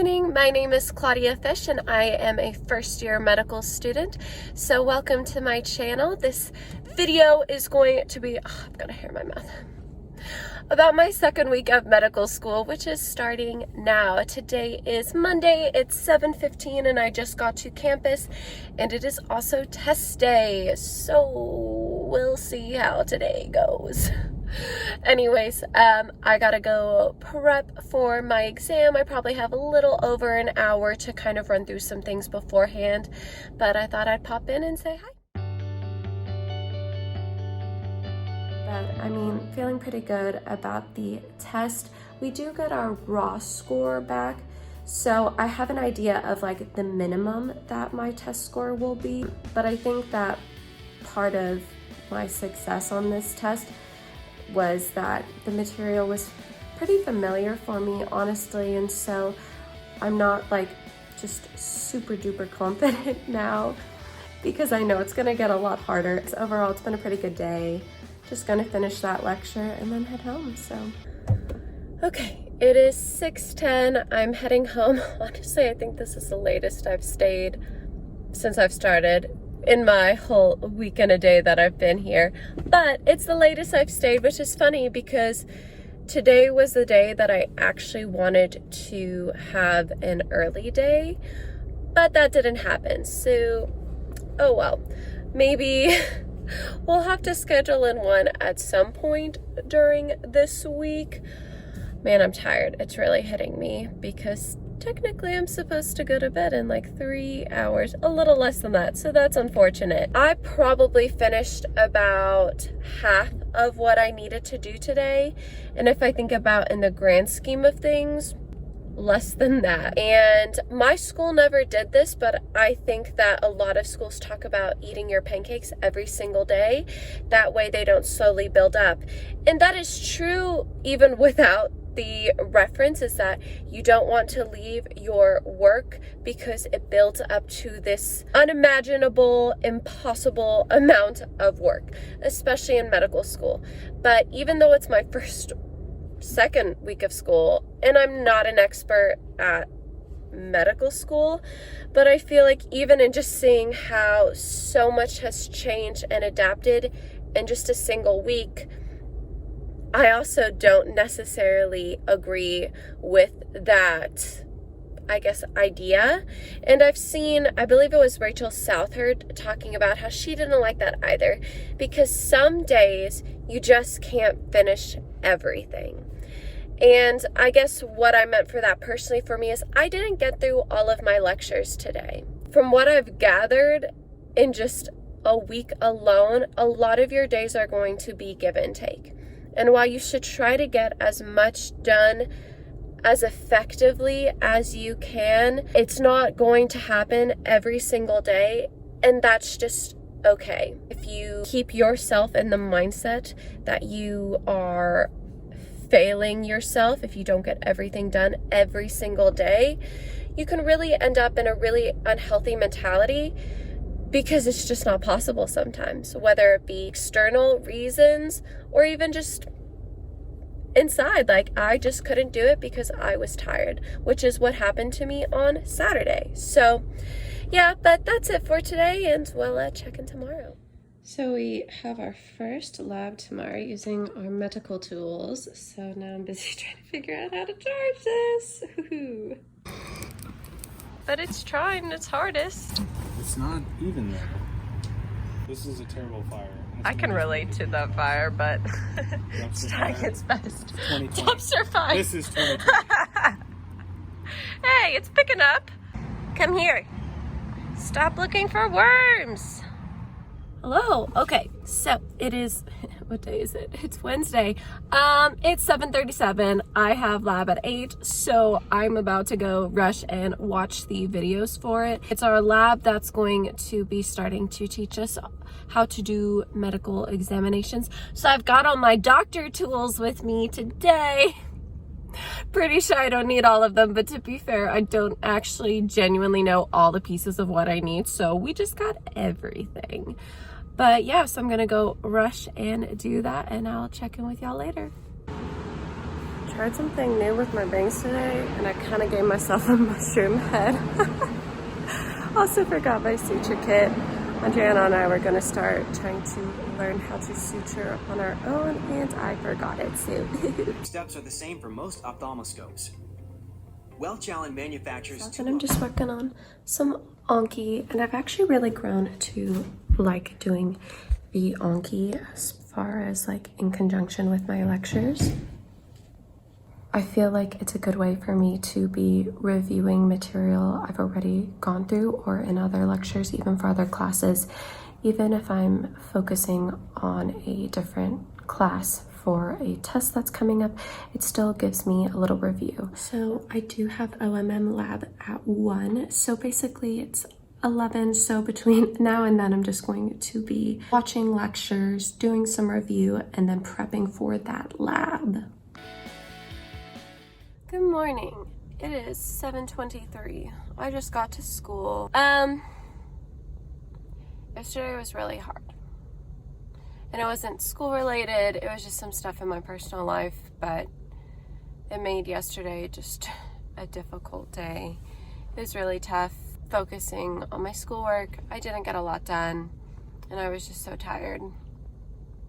morning, my name is Claudia Fisch and I am a first-year medical student. So welcome to my channel. This video is going to be, I've got a hair in my mouth, about my second week of medical school, which is starting now. Today is Monday, it's 7:15 and I just got to campus and it is also test day. So we'll see how today goes. Anyways, I gotta go prep for my exam. I probably have a little over an hour to kind of run through some things beforehand, but I thought I'd pop in and say hi. But I mean, feeling pretty good about the test. We do get our raw score back, so I have an idea of like the minimum that my test score will be, but I think that part of my success on this test was that the material was pretty familiar for me, honestly, and so I'm not like just super duper confident now because I know it's gonna get a lot harder. So overall, it's been a pretty good day. Just gonna finish that lecture and then head home, so. Okay, it is 6:10, I'm heading home. Honestly, I think this is the latest I've stayed since I've started in my whole week and a day that I've been here, but it's the latest I've stayed, which is funny because today was the day that I actually wanted to have an early day, but that didn't happen. So, oh well, maybe we'll have to schedule in one at some point during this week. Man, I'm tired. It's really hitting me because technically I'm supposed to go to bed in like 3 hours, a little less than that, so that's unfortunate. I probably finished about half of what I needed to do today, and if I think about in the grand scheme of things, less than that. And my school never did this, but I think that a lot of schools talk about eating your pancakes every single day. That way they don't slowly build up. And that is true even without the reference, is that you don't want to leave your work because it builds up to this unimaginable, impossible amount of work, especially in medical school. But even though it's my second week of school, and I'm not an expert at medical school, but I feel like even in just seeing how so much has changed and adapted in just a single week, I also don't necessarily agree with that, I guess, idea. And I've seen, I believe it was Rachel Southard talking about how she didn't like that either, because some days you just can't finish everything. And I guess what I meant for that personally for me is I didn't get through all of my lectures today. From what I've gathered in just a week alone, a lot of your days are going to be give and take. And while you should try to get as much done as effectively as you can, it's not going to happen every single day, and that's just okay. If you keep yourself in the mindset that you are failing yourself if you don't get everything done every single day, you can really end up in a really unhealthy mentality, because it's just not possible sometimes, whether it be external reasons or even just inside. Like, I just couldn't do it because I was tired, which is what happened to me on Saturday. So yeah, but that's it for today, and we'll check in tomorrow. So we have our first lab tomorrow using our medical tools. So now I'm busy trying to figure out how to charge this. Woo-hoo. But it's trying its hardest. It's not even there. This is a terrible fire. I can relate to that fire, but it's trying its best. Dumpster fire. This is 2020. Hey, it's picking up. Come here. Stop looking for worms. Hello. Okay, so it is, what day is it? It's Wednesday. It's 7:37. I have lab at 8, so I'm about to go rush and watch the videos for it. It's our lab that's going to be starting to teach us how to do medical examinations. So I've got all my doctor tools with me today. Pretty sure I don't need all of them, but to be fair, I don't actually genuinely know all the pieces of what I need, so we just got everything. But yeah, so I'm gonna go rush and do that, and I'll check in with y'all later. Tried something new with my bangs today, and I kind of gave myself a mushroom head. Also forgot my suture kit. Andrea and I were going to start trying to learn how to suture on our own, and I forgot it too. Steps are the same for most ophthalmoscopes. Well-challenged manufacturers. And I'm just working on some Anki, and I've actually really grown to like doing the Anki as far as like in conjunction with my lectures. I feel like it's a good way for me to be reviewing material I've already gone through or in other lectures, even for other classes, even if I'm focusing on a different class for a test that's coming up, it still gives me a little review. So I do have OMM lab at 1. So basically it's 11. So between now and then, I'm just going to be watching lectures, doing some review, and then prepping for that lab. Good morning. It is 7:23. I just got to school. Yesterday was really hard. And it wasn't school related, it was just some stuff in my personal life, but it made yesterday just a difficult day. It was really tough focusing on my schoolwork. I didn't get a lot done, and I was just so tired.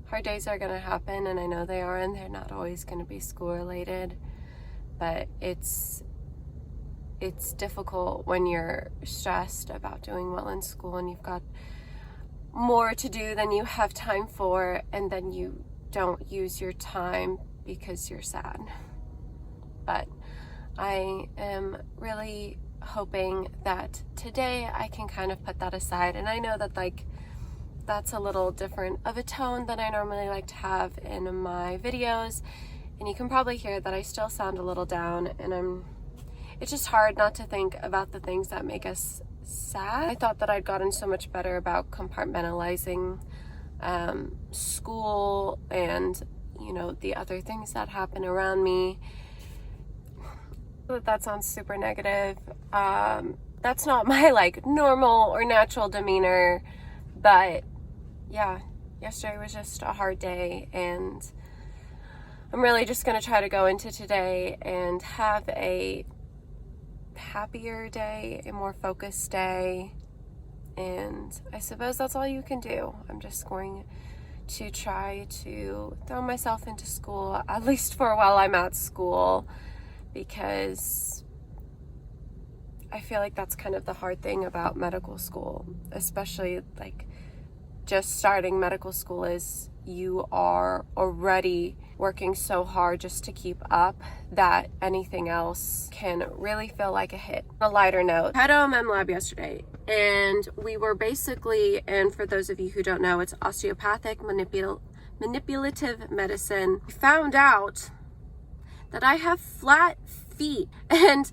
Hard days are gonna happen, and I know they are, and they're not always gonna be school related, but it's difficult when you're stressed about doing well in school and you've got more to do than you have time for, and then you don't use your time because you're sad. But I am really hoping that today I can kind of put that aside, and I know that like that's a little different of a tone than I normally like to have in my videos, and you can probably hear that I still sound a little down, and it's just hard not to think about the things that make us sad. I thought that I'd gotten so much better about compartmentalizing school and, you know, the other things that happen around me. That sounds super negative. That's not my like normal or natural demeanor, but yeah, yesterday was just a hard day, and I'm really just gonna try to go into today and have a happier day, a more focused day, and I suppose that's all you can do. I'm just going to try to throw myself into school, at least for while I'm at school, because I feel like that's kind of the hard thing about medical school, especially like just starting medical school, is you are already working so hard just to keep up that anything else can really feel like a hit. On a lighter note, I had OMM lab yesterday, and we were basically, and for those of you who don't know, it's osteopathic manipulative medicine. I found out that I have flat feet, and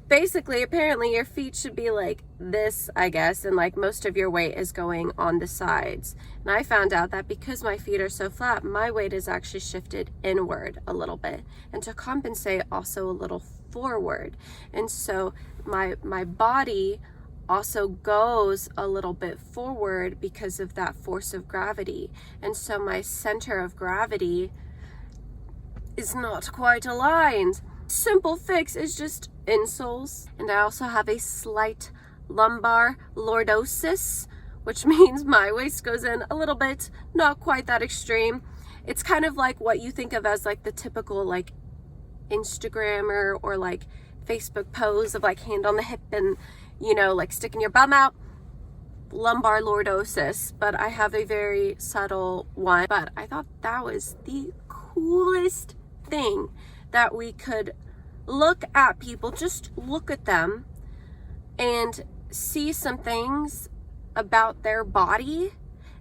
basically, apparently your feet should be like this, I guess, and like most of your weight is going on the sides. And I found out that because my feet are so flat, my weight is actually shifted inward a little bit, and to compensate, also a little forward. And so my body also goes a little bit forward because of that force of gravity. And so my center of gravity is not quite aligned. Simple fix is just insoles. And I also have a slight lumbar lordosis, which means my waist goes in a little bit, not quite that extreme. It's kind of like what you think of as like the typical like Instagrammer or like Facebook pose of like hand on the hip and, you know, like sticking your bum out. Lumbar lordosis, but I have a very subtle one. But I thought that was the coolest thing, that we could look at people, just look at them and see some things about their body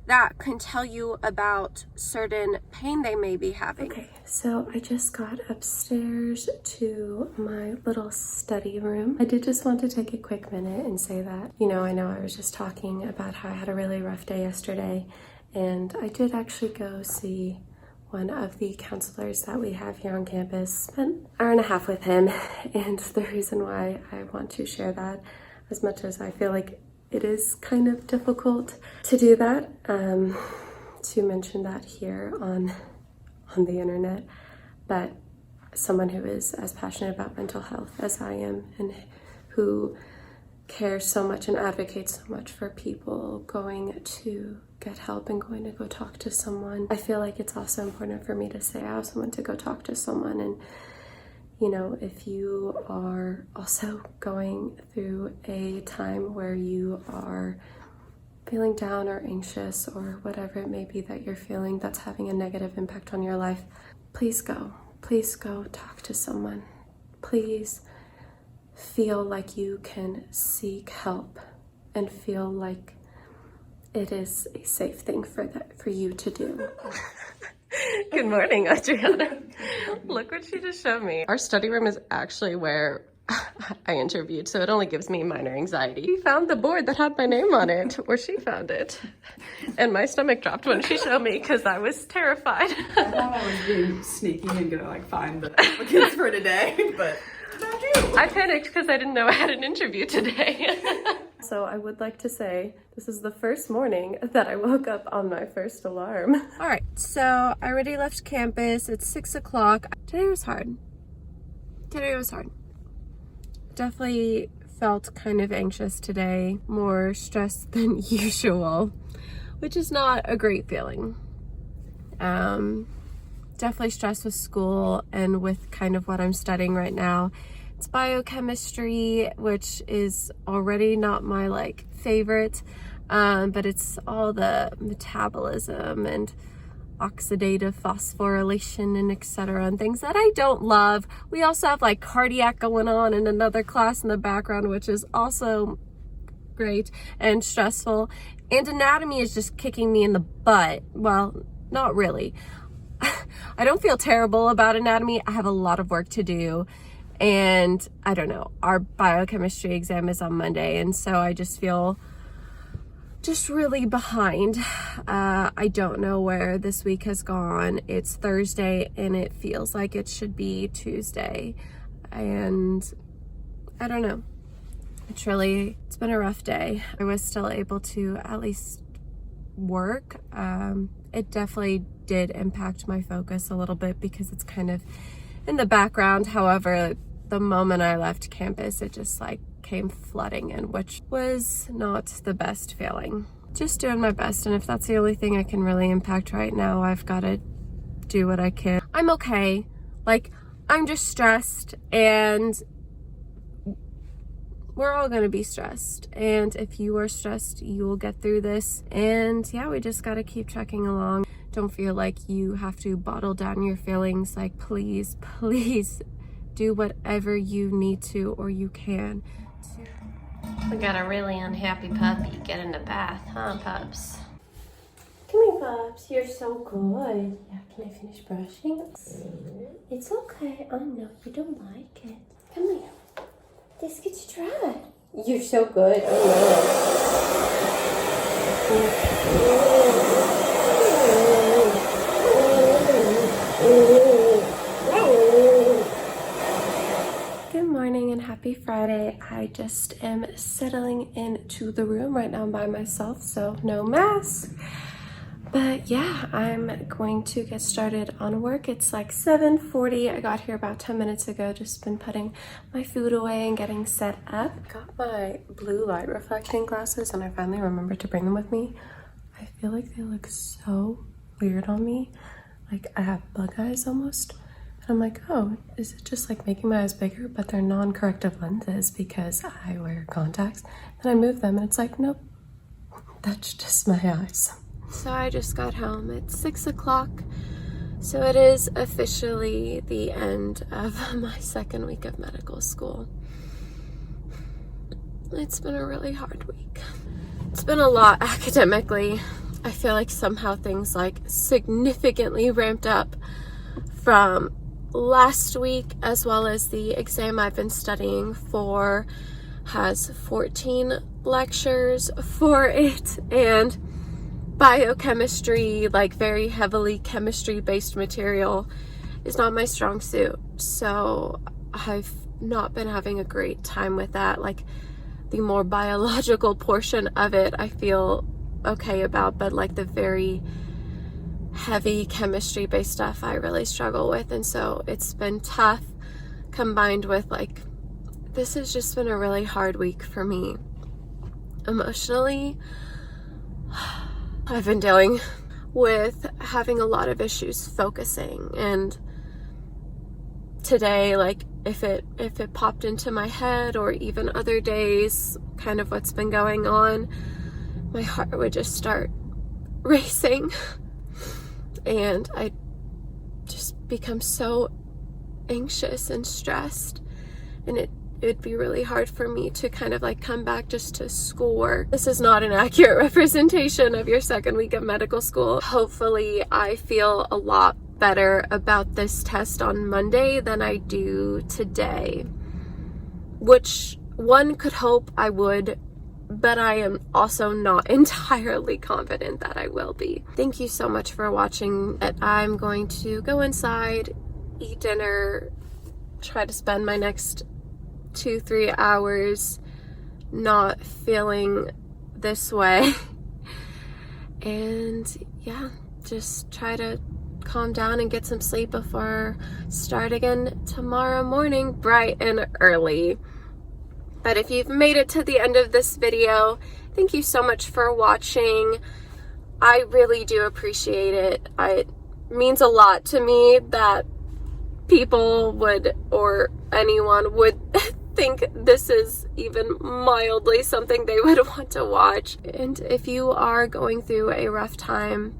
that can tell you about certain pain they may be having. Okay, so I just got upstairs to my little study room. I did just want to take a quick minute and say that, you know I was just talking about how I had a really rough day yesterday, and I did actually go see one of the counselors that we have here on campus. Spent an hour and a half with him, and the reason why I want to share that, as much as I feel like it is kind of difficult to do that, to mention that here on the internet, but someone who is as passionate about mental health as I am, and who cares so much and advocates so much for people going to get help and going to go talk to someone. I feel like it's also important for me to say I also want to go talk to someone. And you know, if you are also going through a time where you are feeling down or anxious or whatever it may be that you're feeling that's having a negative impact on your life, please go talk to someone. Please feel like you can seek help and feel like it is a safe thing for you to do. Good morning, Adriana. Look what she just showed me. Our study room is actually where I interviewed, so it only gives me minor anxiety. She found the board that had my name on it, or she found it. And my stomach dropped when she showed me because I was terrified. I thought I was being sneaky and gonna like find the applicants for today, but I panicked because I didn't know I had an interview today. So I would like to say this is the first morning that I woke up on my first alarm. All right, so I already left campus. It's 6 o'clock. Today was hard. Definitely felt kind of anxious today, more stressed than usual, which is not a great feeling. Definitely stressed with school and with kind of what I'm studying right now. It's biochemistry, which is already not my like favorite, but it's all the metabolism and oxidative phosphorylation and etc. and things that I don't love. We also have like cardiac going on in another class in the background, which is also great and stressful. And anatomy is just kicking me in the butt. Well, not really. I don't feel terrible about anatomy. I have a lot of work to do. And I don't know, our biochemistry exam is on Monday, and so I just feel really behind. I don't know where this week has gone. It's Thursday and it feels like it should be Tuesday. And I don't know. It's been a rough day. I was still able to at least work. It definitely did impact my focus a little bit because it's kind of in the background. However, the moment I left campus, it just like came flooding in, which was not the best feeling. Just doing my best, and if that's the only thing I can really impact right now, I've got to do what I can. I'm okay. Like, I'm just stressed, and we're all gonna be stressed. And if you are stressed, you will get through this. And yeah, we just gotta keep trucking along. Don't feel like you have to bottle down your feelings. Like, please do whatever you need to or you can. We got a really unhappy puppy. Get in the bath, huh, pups? Come here, pups. You're so good. Yeah, can I finish brushing? It's okay. I know you don't like it. Come here. This gets dry. You're so good. Good morning and happy Friday. I just am settling into the room right now by myself, so no mask. But yeah, I'm going to get started on work. It's like 7:40. I got here about 10 minutes ago. Just been putting my food away and getting set up. Got my blue light reflecting glasses and I finally remembered to bring them with me. I feel like they look so weird on me. Like I have bug eyes almost. And I'm like, oh, is it just like making my eyes bigger? But they're non-corrective lenses because I wear contacts. And I move them and it's like, nope, that's just my eyes. So I just got home. It's 6 o'clock. So it is officially the end of my second week of medical school. It's been a really hard week. It's been a lot academically. I feel like somehow things like significantly ramped up from last week, as well as the exam I've been studying for has 14 lectures for it, and biochemistry, like very heavily chemistry based material, is not my strong suit. So I've not been having a great time with that. Like the more biological portion of it I feel okay about, but like the very heavy chemistry based stuff I really struggle with, and so it's been tough, combined with like this has just been a really hard week for me emotionally. I've been dealing with having a lot of issues focusing, and today, like if it popped into my head, or even other days, kind of what's been going on, my heart would just start racing and I just become so anxious and stressed, and it'd be really hard for me to kind of like come back just to schoolwork. This is not an accurate representation of your second week of medical school. Hopefully I feel a lot better about this test on Monday than I do today, which one could hope I would, but I am also not entirely confident that I will be. Thank you so much for watching. I'm going to go inside, eat dinner, try to spend my next 2-3 hours not feeling this way, and yeah, just try to calm down and get some sleep before start again tomorrow morning bright and early. But if you've made it to the end of this video, thank you so much for watching. I really do appreciate it. It means a lot to me that people would, or anyone would think this is even mildly something they would want to watch. And if you are going through a rough time,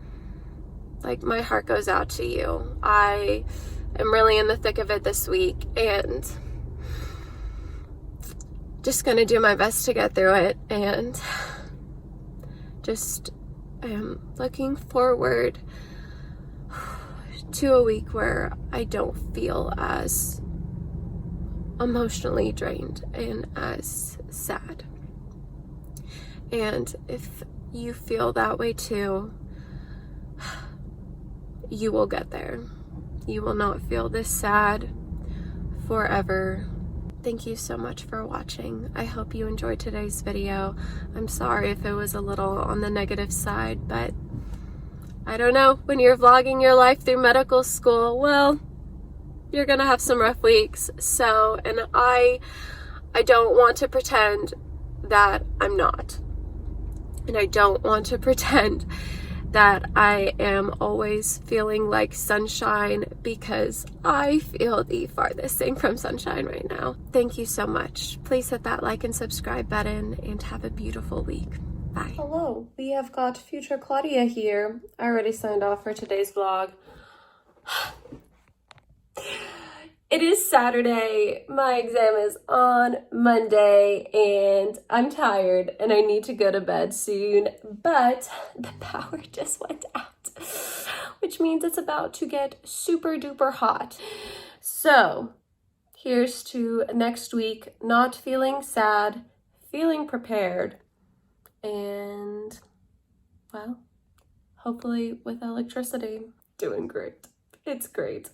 like, my heart goes out to you. I am really in the thick of it this week, and just gonna do my best to get through it, and just I am looking forward to a week where I don't feel as emotionally drained and as sad. And if you feel that way too, you will get there. You will not feel this sad forever. Thank you so much for watching. I hope you enjoyed today's video. I'm sorry if it was a little on the negative side, but I don't know, when you're vlogging your life through medical school, well, you're gonna have some rough weeks. So, and I don't want to pretend that I'm not. And I don't want to pretend that I am always feeling like sunshine, because I feel the farthest thing from sunshine right now. Thank you so much. Please hit that like and subscribe button, and have a beautiful week. Bye. Hello, we have got future Claudia here. I already signed off for today's vlog. It is Saturday, my exam is on Monday, and I'm tired and I need to go to bed soon, but the power just went out, which means it's about to get super duper hot. So here's to next week, not feeling sad, feeling prepared, and, well, hopefully with electricity, doing great. It's great.